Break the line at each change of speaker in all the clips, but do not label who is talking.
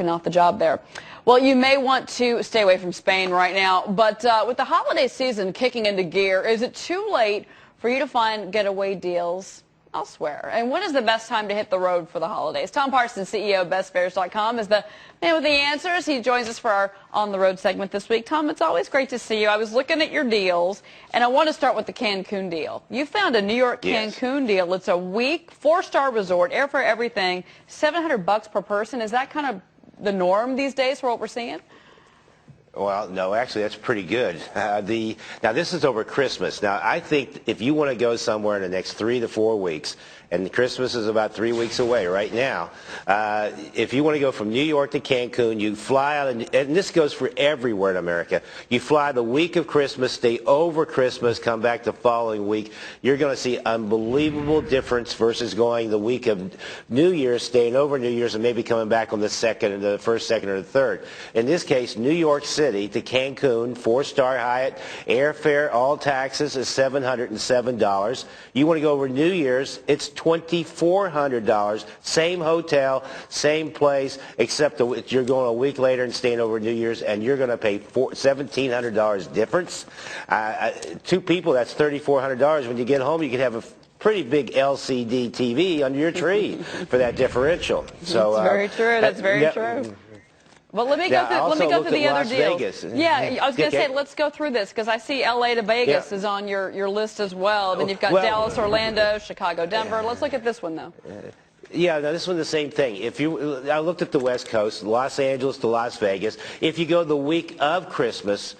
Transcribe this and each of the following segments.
Off the job there. Well, you may want to stay away from Spain right now, but with the holiday season kicking into gear, is it too late for you to find getaway deals elsewhere? And when is the best time to hit the road for the holidays? Tom Parsons, CEO of bestfares.com, is the man with the answers. He joins us for our On the Road segment this week. Tom, it's always great to see you. I was looking at your deals, and I want to start with the Cancun deal. You found a New York Cancun deal. It's a week, 4-star resort, airfare, everything, $700 per person. Is that kind of the norm these days for what we're seeing?
Well, no, actually, that's pretty good. Now, this is over Christmas. Now, I think if you want to go somewhere in the next 3 to 4 weeks, and Christmas is about 3 weeks away right now, if you want to go from New York to Cancun, you fly out, and this goes for everywhere in America. You fly the week of Christmas, stay over Christmas, come back the following week. You're going to see unbelievable difference versus going the week of New Year's, staying over New Year's, and maybe coming back on the first, second, or the third. In this case, New York City to Cancun, 4-star Hyatt, airfare, all taxes is $707. You want to go over New Year's, it's $2,400. Same hotel, same place, except you're going a week later and staying over New Year's, and you're going to pay $1,700 difference. Two people, that's $3,400. When you get home, you can have a pretty big LCD TV under your tree for that differential. So
that's very true. That's very true. Well, let me go through the other deals. Yeah, I was going to say, let's go through this, because I see L.A. to Vegas is on your list as well. Then you've got Dallas, Orlando, Chicago, Denver. Let's look at this one, though.
Yeah, no, this one's the same thing. I looked at the West Coast, Los Angeles to Las Vegas. If you go the week of Christmas,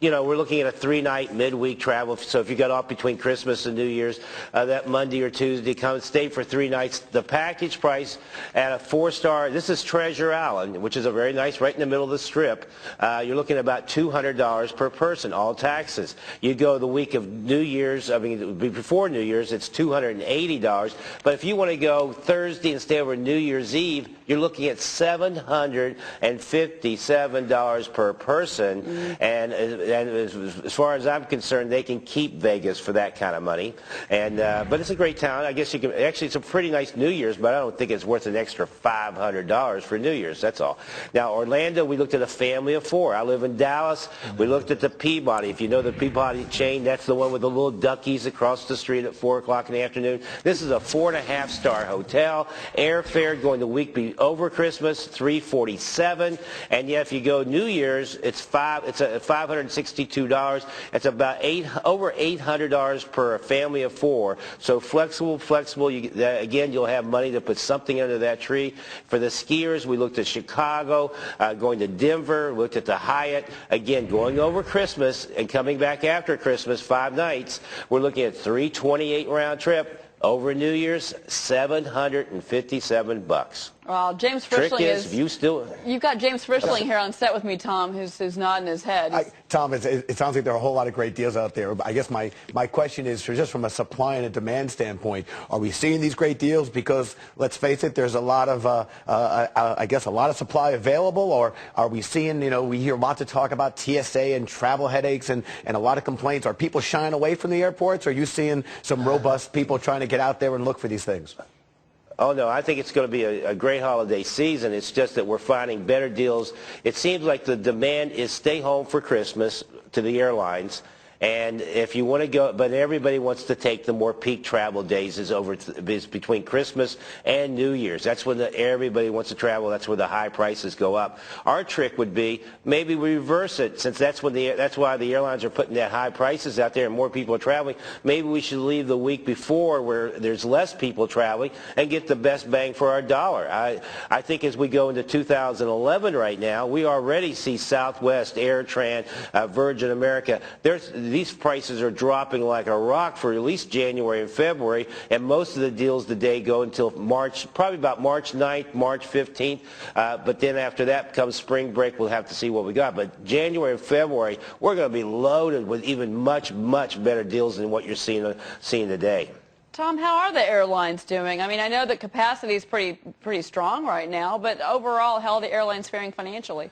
you know, we're looking at a 3-night midweek travel. So if you got off between Christmas and New Year's, that Monday or Tuesday, come and stay for 3 nights. The package price at a 4-star, this is Treasure Island, which is a very nice, right in the middle of the Strip. You're looking at about $200 per person, all taxes. You go the week of New Year's, I mean, before New Year's, it's $280. But if you want to go Thursday and stay over New Year's Eve, you're looking at $757 per person. And as far as I'm concerned, they can keep Vegas for that kind of money. But it's a great town. I guess you can. Actually, it's a pretty nice New Year's, but I don't think it's worth an extra $500 for New Year's. That's all. Now, Orlando, we looked at a family of 4. I live in Dallas. We looked at the Peabody. If you know the Peabody chain, that's the one with the little duckies across the street at 4 o'clock in the afternoon. This is a 4.5-star hotel. Airfare going the week over Christmas, $347, and yet if you go New Year's, it's $562. It's about over $800 per family of 4. So flexible. Again, you'll have money to put something under that tree. For the skiers, we looked at Chicago, going to Denver, looked at the Hyatt. Again, going over Christmas and coming back after Christmas, 5 nights. We're looking at $328 round trip. Over New Year's, $757.
Well, James Frischling
is
you've got James Frischling here on set with me, Tom, who's nodding his head.
Tom, it sounds like there are a whole lot of great deals out there. I guess my question is, just from a supply and a demand standpoint, are we seeing these great deals? Because let's face it, there's a lot of, I guess, a lot of supply available. Or are we seeing, you know, we hear lots of talk about TSA and travel headaches and a lot of complaints. Are people shying away from the airports? Or are you seeing some robust people trying to get out there and look for these things?
Oh, no, I think it's going to be a great holiday season. It's just that we're finding better deals. It seems like the demand is stay home for Christmas to the airlines. And if you want to go, but everybody wants to take the more peak travel days is between Christmas and New Year's. That's when everybody wants to travel. That's where the high prices go up. Our trick would be maybe we reverse it, since that's why the airlines are putting that high prices out there and more people are traveling. Maybe we should leave the week before where there's less people traveling and get the best bang for our dollar. I think as we go into 2011 right now, we already see Southwest, AirTran, Virgin America. These prices are dropping like a rock for at least January and February, and most of the deals today go until March, probably about March 9th, March 15th. But then after that comes spring break. We'll have to see what we got. But January and February, we're going to be loaded with even much better deals than what you're seeing today.
Tom, how are the airlines doing? I mean, I know that capacity is pretty strong right now, but overall, how are the airlines faring financially?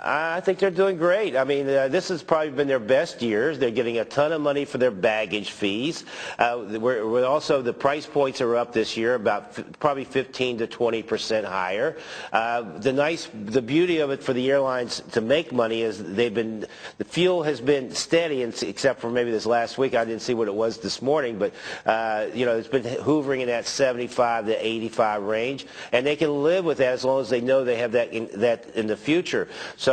I think they're doing great. I mean, this has probably been their best years. They're getting a ton of money for their baggage fees. We're also, the price points are up this year, about probably 15 to 20% higher. The beauty of it for the airlines to make money is the fuel has been steady, except for maybe this last week. I didn't see what it was this morning, but it's been hovering in that 75 to 85 range, and they can live with that as long as they know they have that in the future. So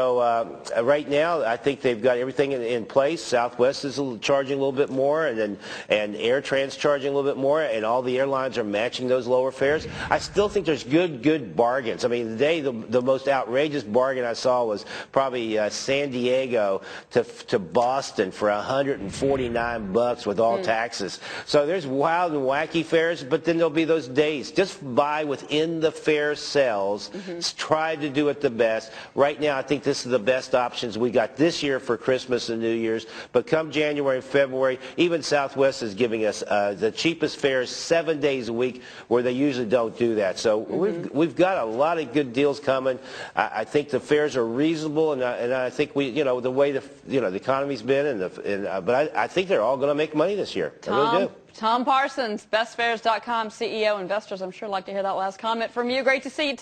right now, I think they've got everything in place. Southwest is charging a little bit more, and AirTran's charging a little bit more, and all the airlines are matching those lower fares. I still think there's good bargains. I mean, today the most outrageous bargain I saw was probably San Diego to Boston for $149 with all taxes. So there's wild and wacky fares, but then there'll be those days. Just buy within the fare cells. Try to do it the best. Right now, I think this is the best options we got this year for Christmas and New Year's. But come January and February, even Southwest is giving us the cheapest fares 7 days a week, where they usually don't do that. So we've got a lot of good deals coming. I think the fares are reasonable, and I think the way the economy's been, but I think they're all going to make money this year. I really do.
Tom Parsons, bestfares.com CEO. Investors, I'm sure, like to hear that last comment from you. Great to see you.